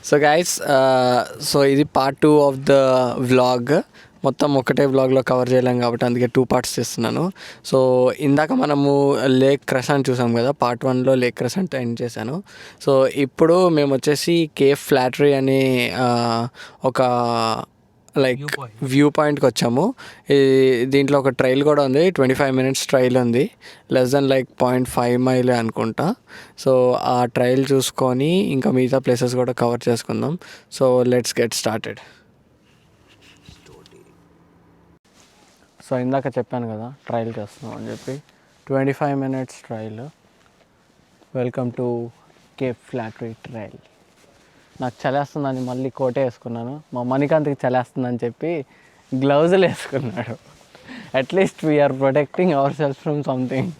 So guys, so ఇది part 2 of the vlog. మొత్తం ఒకటే వ్లాగ్లో కవర్ చేయలేం కాబట్టి అందుకే 2 పార్ట్స్ చేస్తున్నాను. సో ఇందాక మనము లేక్ క్రసంట్ చూసాం కదా, పార్ట్ 1లో లేక్ క్రసంట్ ఎండ్ చేశాను. సో ఇప్పుడు మేము వచ్చేసి కేఫ్ ఫ్లాటరీ అనే ఒక లైక్ వ్యూ పాయింట్కి వచ్చాము. దీంట్లో ఒక ట్రైల్ కూడా ఉంది, 25 minutes ట్రైల్ ఉంది, లెస్ దెన్ లైక్ 0.5 mile అనుకుంటా. సో ఆ ట్రైల్ చూసుకొని ఇంకా మిగతా ప్లేసెస్ కూడా కవర్ చేసుకుందాం. So let's get started. So ఇందాక చెప్పాను కదా ట్రైల్ చేస్తున్నాం అని చెప్పి, 25 minutes trail. Welcome to Cafe Flattery trail. నాకు చలేస్తుందని మళ్ళీ కోటే వేసుకున్నాను. మా మణికాంత్కి చలేస్తుందని చెప్పి గ్లౌజులు వేసుకున్నాడు. At least we are protecting our self from something.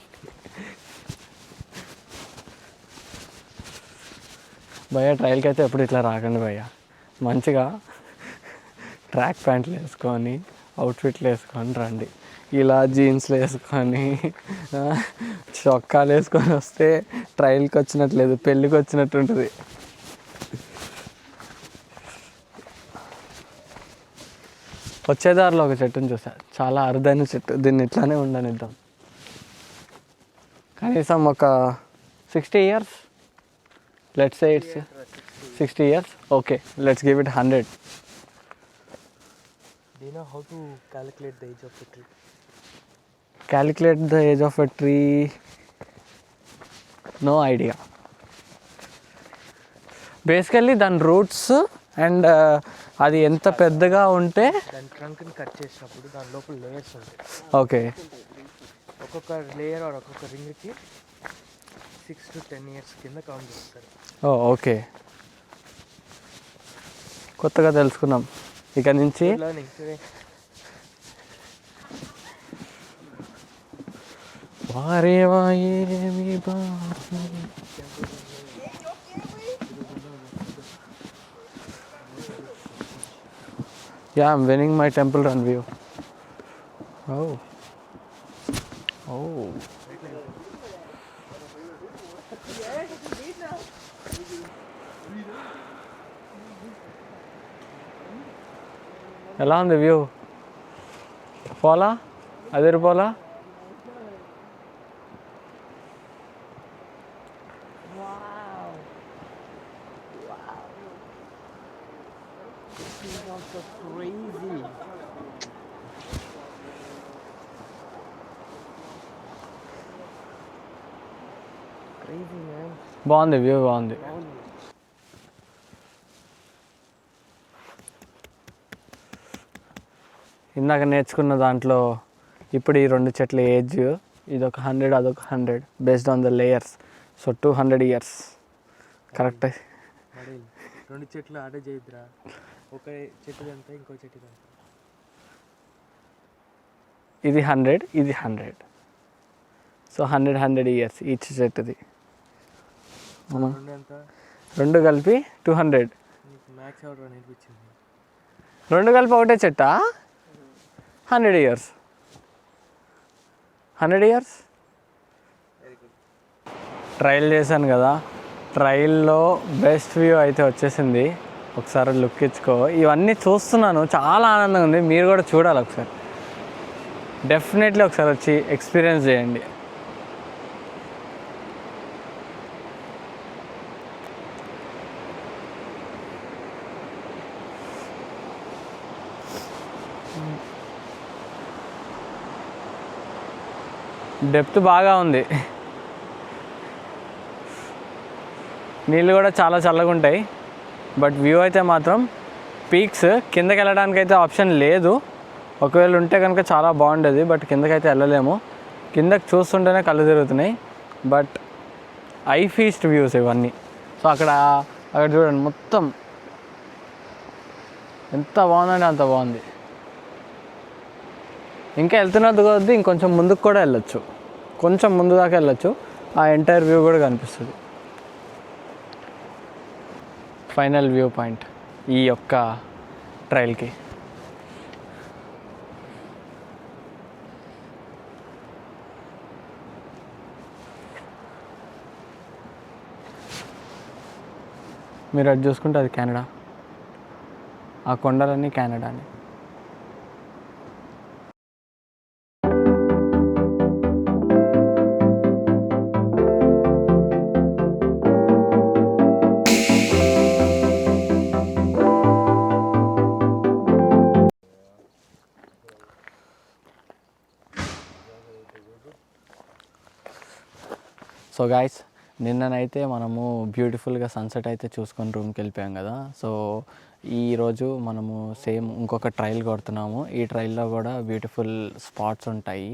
భయ్య ట్రైల్కి అయితే ఎప్పుడు ఇట్లా రాకండి భయ్య. మంచిగా ట్రాక్ ప్యాంట్లు వేసుకొని అవుట్ఫిట్లు వేసుకొని రండి. ఇలా జీన్స్లు వేసుకొని చొక్కాలు వేసుకొని వస్తే ట్రైల్కి వచ్చినట్లేదు, పెళ్ళికి వచ్చినట్టు ఉంటుంది. వచ్చేదారిలో ఒక చెట్టుని చూసా, చాలా అరుదైన చెట్టు. దీన్ని ఇట్లానే ఉండనిద్దాం. కనీసం ఒక 60 years. Let's say it's 60 years. Okay, let's give it 100. Do you know how to calculate the age of a tree? Calculate the age of a tree? No idea. Basically దాని రూట్స్ అండ్ అది ఎంత పెద్దగా ఉంటే దాని ట్రంక్ని cut చేసినప్పుడు దాని లోపల layers ఉంటాయి. ఓకే, ఒక్కొక్క లేయర్ ఆర్ ఒక్కొక్క రింగ్కి 6 to 10 years కింద కౌంట్ చేస్తారు. ఓకే, కొత్తగా తెలుసుకున్నాం ఇక నుంచి. Yeah, I'm winning my temple run view. Oh. ఎలా ఉంది వ్యూ? పోలా అదేరు పోలా. బాగుంది వ్యూ, బాగుంది. ఇందాక నేర్చుకున్న దాంట్లో ఇప్పుడు ఈ 2 చెట్ల ఏజ్, ఇదొక 100, అదొక 100, based on the layers. So 200 years correct. 2 చెట్లు ఆడే చేయద్దురా, ఒక చెట్టు అంతా ఇంకో చెట్టు అంతా. ఇది 100, ఇది 100. So 100 years each చెట్టుది. 2 కలిపి 200. మ్యాథ్స్ ఎవరు నేర్పించింది? 2 కలిపి ఒకటే చెట్టా? 100 years. 100 years. ట్రైల్ చేశాను కదా, ట్రైల్లో బెస్ట్ వ్యూ అయితే వచ్చేసింది. ఒకసారి లుక్ ఇచ్చుకో. ఇవన్నీ చూస్తున్నాను, చాలా ఆనందంగా ఉంది. మీరు కూడా చూడాలి ఒకసారి, డెఫినెట్లీ ఒకసారి వచ్చి ఎక్స్పీరియన్స్ చేయండి. డెప్త్ బాగా ఉంది, నీళ్ళు కూడా చాలా చల్లగా ఉంటాయి. బట్ వ్యూ అయితే మాత్రం పీక్స్. కిందకి వెళ్ళడానికి అయితే ఆప్షన్ లేదు, ఒకవేళ ఉంటే కనుక చాలా బాగుండేది. బట్ కిందకైతే వెళ్ళలేము, కిందకి చూస్తుంటేనే కళ్ళు తిరుగుతున్నాయి. బట్ ఐ ఫీస్ట్ వ్యూస్ ఇవన్నీ. సో అక్కడ చూడండి, మొత్తం ఎంత బాగుందంటే అంత బాగుంది. ఇంకా వెళ్తున్నది కొద్దీ ఇంకొంచెం ముందుకు కూడా వెళ్ళొచ్చు, కొంచెం ముందు దాకా వెళ్ళొచ్చు. ఆ ఎంటైర్ వ్యూ కూడా కనిపిస్తుంది. ఫైనల్ వ్యూ పాయింట్ ఈ యొక్క ట్రైల్కి. మీరు అది చూసుకుంటే అది కెనడా, ఆ కొండలన్నీ కెనడాని. సో గాయస్, నిన్ననైతే మనము బ్యూటిఫుల్గా సన్సెట్ అయితే చూసుకొని రూమ్కి వెళ్ళిపోయాం కదా. సో ఈరోజు మనము సేమ్ ఇంకొక ట్రైల్ కొడుతున్నాము. ఈ ట్రైల్లో కూడా బ్యూటిఫుల్ స్పాట్స్ ఉంటాయి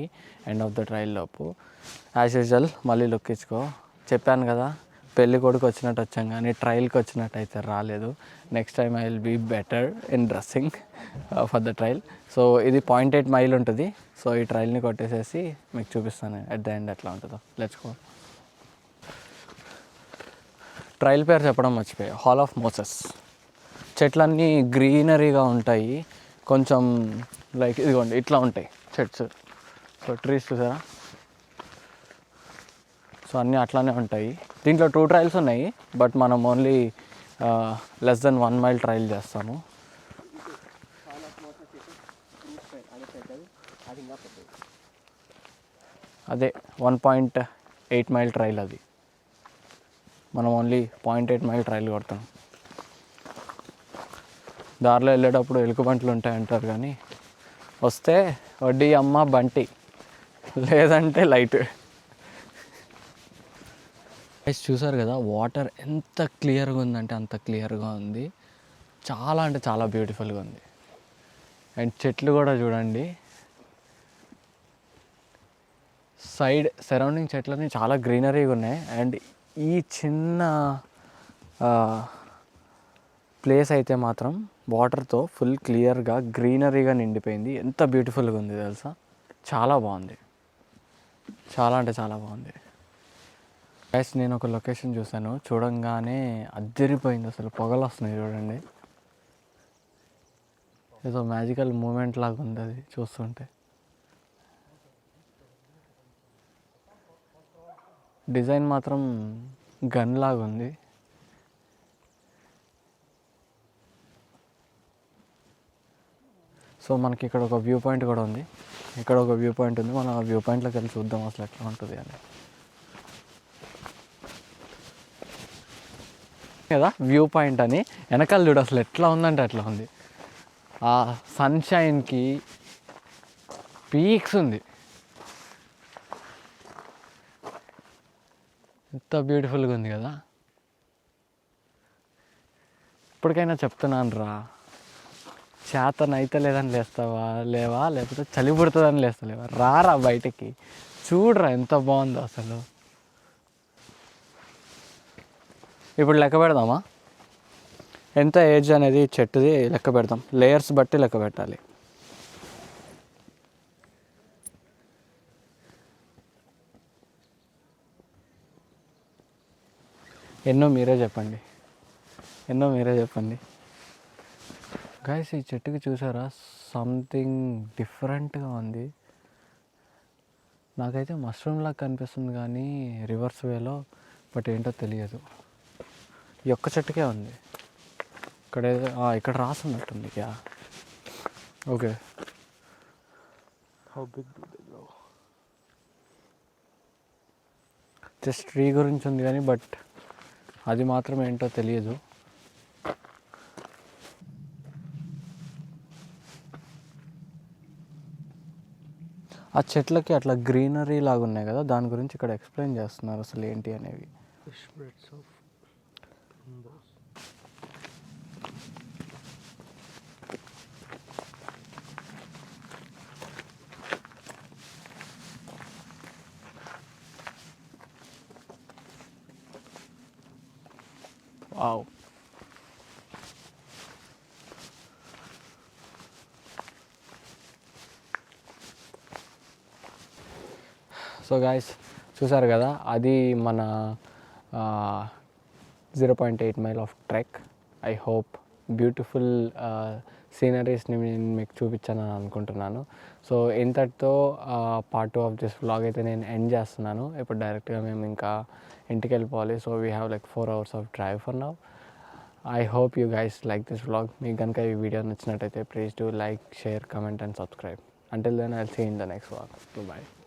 ఎండ్ ఆఫ్ ద ట్రైల్ లోపు. యాజ్ యూజువల్ మళ్ళీ లుక్ ఇచ్చుకో. చెప్పాను కదా, పెళ్ళి కొడుకు వచ్చినట్టు వచ్చాం కానీ ట్రైల్కి వచ్చినట్టు అయితే రాలేదు. Next time I will be better in dressing for the trail. So ఇది 0.8 మైల్ ఉంటుంది. సో ఈ ట్రైల్ని కొట్టేసేసి మీకు చూపిస్తాను అట్ ద ఎండ్ ఎట్లా ఉంటుందో. Let's go. ట్రైల్ పేరు చెప్పడం మర్చిపోయా, హాల్ ఆఫ్ మోసెస్. చెట్లన్నీ గ్రీనరీగా ఉంటాయి, కొంచెం లైక్ ఇదిగోండి ఇట్లా ఉంటాయి చెట్స్. సో ట్రీస్ చూసారా, సో అన్నీ అట్లానే ఉంటాయి. దీంట్లో 2 ట్రైల్స్ ఉన్నాయి, బట్ మనం only less then 1 mile trail చేస్తాము. అదే 1.8 మైల్ ట్రైల్ అది. మనం ఓన్లీ 0.8 మైల్ ట్రైల్ కొడతాం. దారిలో వెళ్ళేటప్పుడు ఎలుకబంట్లు ఉంటాయంటారు కానీ వస్తే వడ్డీ అమ్మ బంటి, లేదంటే లైట్. చూసారు కదా, వాటర్ ఎంత క్లియర్గా ఉందంటే అంత క్లియర్గా ఉంది. చాలా అంటే చాలా బ్యూటిఫుల్గా ఉంది. అండ్ చెట్లు కూడా చూడండి, సైడ్ సరౌండింగ్ చెట్లన్నీ చాలా గ్రీనరీగా ఉన్నాయి. అండ్ ఈ చిన్న ప్లేస్ అయితే మాత్రం వాటర్తో ఫుల్ క్లియర్గా గ్రీనరీగా నిండిపోయింది. ఎంత బ్యూటిఫుల్గా ఉంది తెలుసా, చాలా బాగుంది, చాలా అంటే చాలా బాగుంది. గైస్, నేను ఒక లొకేషన్ చూశాను, చూడంగానే అద్దరిపోయింది అసలు. పొగలు వస్తున్నాయి చూడండి, ఏదో మ్యాజికల్ మూమెంట్ లాగా ఉంది అది చూస్తుంటే. డిజైన్ మాత్రం గన్ లాగా ఉంది. సో మనకి ఇక్కడ ఒక వ్యూ పాయింట్ కూడా ఉంది, ఇక్కడ ఒక వ్యూ పాయింట్ ఉంది. మనం ఆ వ్యూ పాయింట్లోకి వెళ్ళి చూద్దాం అసలు ఎట్లా ఉంటుంది అని. కదా వ్యూ పాయింట్ అని, వెనకాల చూడు అసలు ఎట్లా ఉందంటే అట్లా ఉంది. ఆ సన్షైన్కి పీక్స్ ఉంది, ఎంత బ్యూటిఫుల్గా ఉంది కదా. ఇప్పటికైనా చెప్తున్నాను రా, చేతనైతే లేదని లేస్తావా లేవా, లేకపోతే చలి పుడుతుందని లేస్తలేవా, రారా బయటికి చూడరా ఎంత బాగుందో అసలు. ఇప్పుడు లెక్క పెడదామా, ఎంత ఏజ్ అనేది చెట్టుది లెక్క పెడదాం. లేయర్స్ బట్టి లెక్క పెట్టాలి. ఎన్నో మీరే చెప్పండి, ఎన్నో మీరే చెప్పండి. గైస్, ఈ చెట్టుకి చూసారా, సంథింగ్ డిఫరెంట్గా ఉంది. నాకైతే మష్రూమ్ లాగా కనిపిస్తుంది కానీ రివర్స్ వేలో, బట్ ఏంటో తెలియదు. ఈ ఒక్క చెట్టుకే ఉంది. ఇక్కడ ఇక్కడ రాసున్నట్టుంది. Yeah, okay. How big do they grow? Just tree గురించి ఉంది కానీ బట్ అది మాత్రం ఏంటో తెలియదు. ఆ చెట్లకి అట్లా గ్రీనరీ లాగా ఉన్నాయి కదా, దాని గురించి ఇక్కడ ఎక్స్ప్లెయిన్ చేస్తున్నారు అసలు ఏంటి అనేవి. వావ్. సో గాయస్, చూసారు కదా, అది మన 0.8 mile of trek. I hope beautiful సీనరీస్ని నేను మీకు చూపించానని అనుకుంటున్నాను. సో ఇంతటితో పార్ట్ 2 ఆఫ్ దిస్ వ్లాగ్ అయితే నేను ఎండ్ చేస్తున్నాను. ఇప్పుడు డైరెక్ట్గా మేము ఇంకా ఇంటికి వెళ్ళిపోవాలి. So we have like 4 hours of drive for now. I hope you guys like this vlog. మీకు కనుక ఈ వీడియో నచ్చినట్టయితే please do like, share, comment and subscribe. Until then, I'll see you in the next vlog. Bye bye.